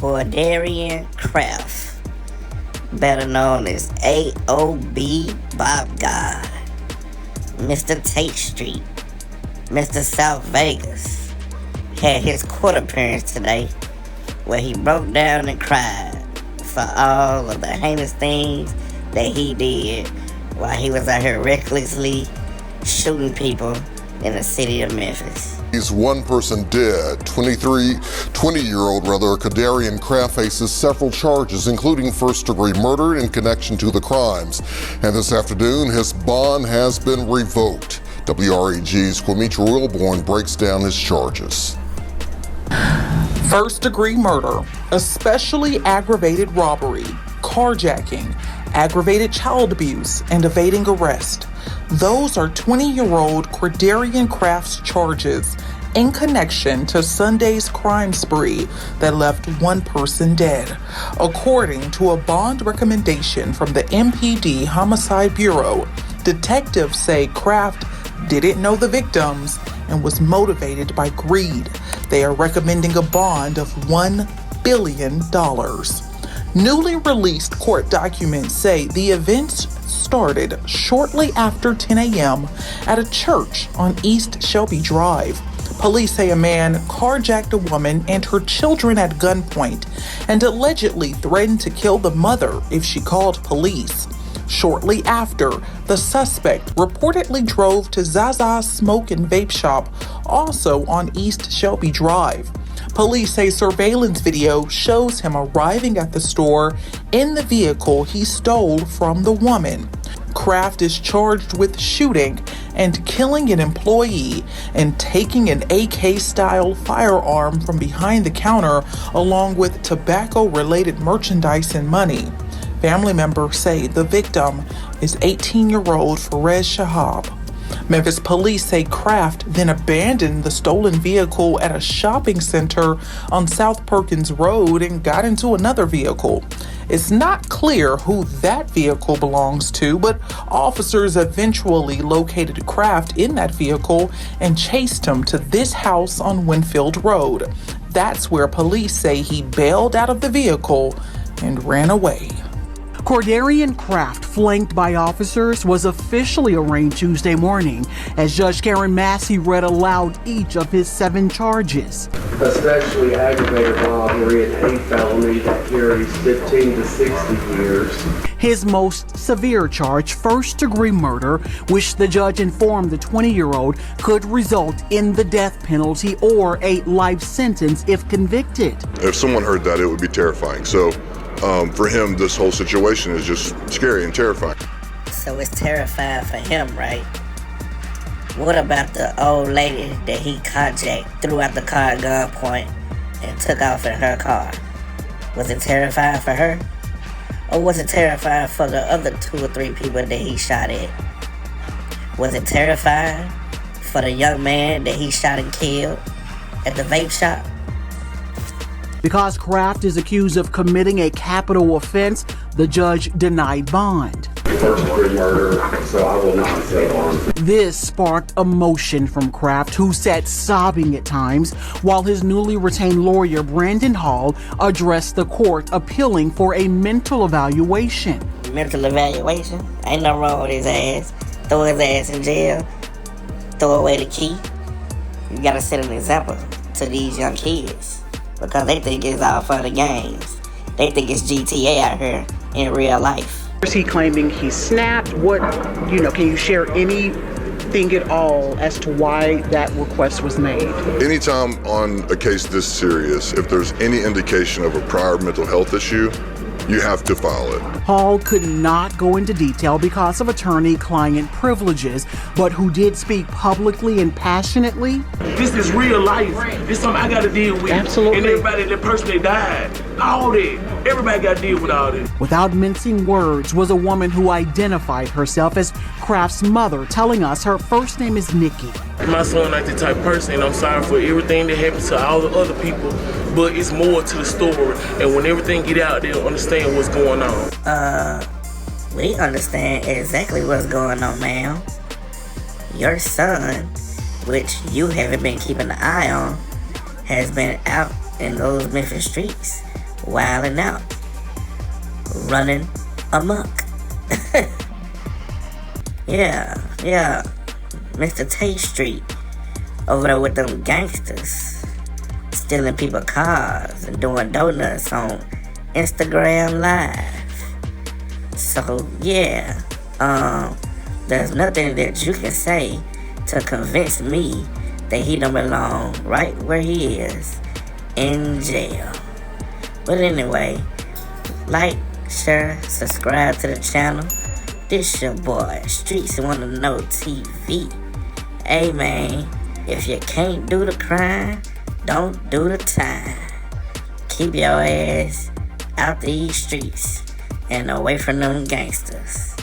Cordarian Craft, better known as Aob Bop God, Mr. Tate Street, Mr. South Vegas, had his court appearance today where he broke down and cried for all of the heinous things that he did while he was out here recklessly shooting people in the city of Memphis. He's one person dead. 20-year-old Cordarian Craft faces several charges, including first-degree murder in connection to the crimes. And this afternoon, his bond has been revoked. WREG's Quamitra Wilborn breaks down his charges. First-degree murder, especially aggravated robbery, carjacking, aggravated child abuse, and evading arrest. Those are 20-year-old Cordarian Craft's charges in connection to Sunday's crime spree that left one person dead. According to a bond recommendation from the MPD Homicide Bureau, detectives say Craft didn't know the victims and was motivated by greed. They are recommending a bond of $1 billion. Newly released court documents say the events started shortly after 10 a.m. at a church on East Shelby Drive. Police say a man carjacked a woman and her children at gunpoint and allegedly threatened to kill the mother if she called police. Shortly after, the suspect reportedly drove to Zaza's Smoke and Vape Shop, also on East Shelby Drive. Police say surveillance video shows him arriving at the store in the vehicle he stole from the woman. Craft is charged with shooting and killing an employee and taking an AK-style firearm from behind the counter along with tobacco-related merchandise and money. Family members say the victim is 18-year-old Faraz Shahab. Memphis police say Craft then abandoned the stolen vehicle at a shopping center on South Perkins Road and got into another vehicle. It's not clear who that vehicle belongs to, but officers eventually located Craft in that vehicle and chased him to this house on Winfield Road. That's where police say he bailed out of the vehicle and ran away. Cordarian Craft, flanked by officers, was officially arraigned Tuesday morning as Judge Karen Massey read aloud each of his 7 charges. Especially aggravated robbery and hate felony that carries 15 to 60 years. His most severe charge, first-degree murder, which the judge informed the 20-year-old could result in the death penalty or a life sentence if convicted. If someone heard that, it would be terrifying. So for him, this whole situation is just scary and terrifying. So it's terrifying for him, right? What about the old lady that he carjacked, threw out the car at gunpoint, and took off in her car? Was it terrifying for her? Or was it terrifying for the other 2 or 3 people that he shot at? Was it terrifying for the young man that he shot and killed at the vape shop? Because Craft is accused of committing a capital offense, the judge denied bond. First-degree murder, so I will not say bond. This sparked emotion from Craft, who sat sobbing at times, while his newly retained lawyer, Brandon Hall, addressed the court, appealing for a mental evaluation. Mental evaluation? Ain't no wrong with his ass. Throw his ass in jail. Throw away the key. You gotta set an example to these young kids, because they think it's all for the games. They think it's GTA out here in real life. Is he claiming he snapped? Can you share anything at all as to why that request was made? Anytime on a case this serious, if there's any indication of a prior mental health issue, you have to file it. Hall could not go into detail because of attorney-client privileges, but who did speak publicly and passionately. This is real life. This is something I got to deal with. Absolutely. And everybody, the person that died, all that. Everybody got to deal with all that. Without mincing words, was a woman who identified herself as Craft's mother, telling us her first name is Nikki. My son not the type of person, and I'm sorry for everything that happened to all the other people, but it's more to the story, and when everything get out, they'll understand what's going on. We understand exactly what's going on, ma'am. Your son, which you haven't been keeping an eye on, has been out in those Memphis streets wilding out, running amok. Yeah, Mr. Tate Street over there with them gangsters, stealing people's cars and doing donuts on Instagram Live. So yeah, there's nothing that you can say to convince me that he don't belong right where he is, in jail. But anyway, like, share, subscribe to the channel. This your boy, Streets Wanna Know TV. Hey man, if you can't do the crime, don't do the time. Keep your ass out these streets and away from them gangsters.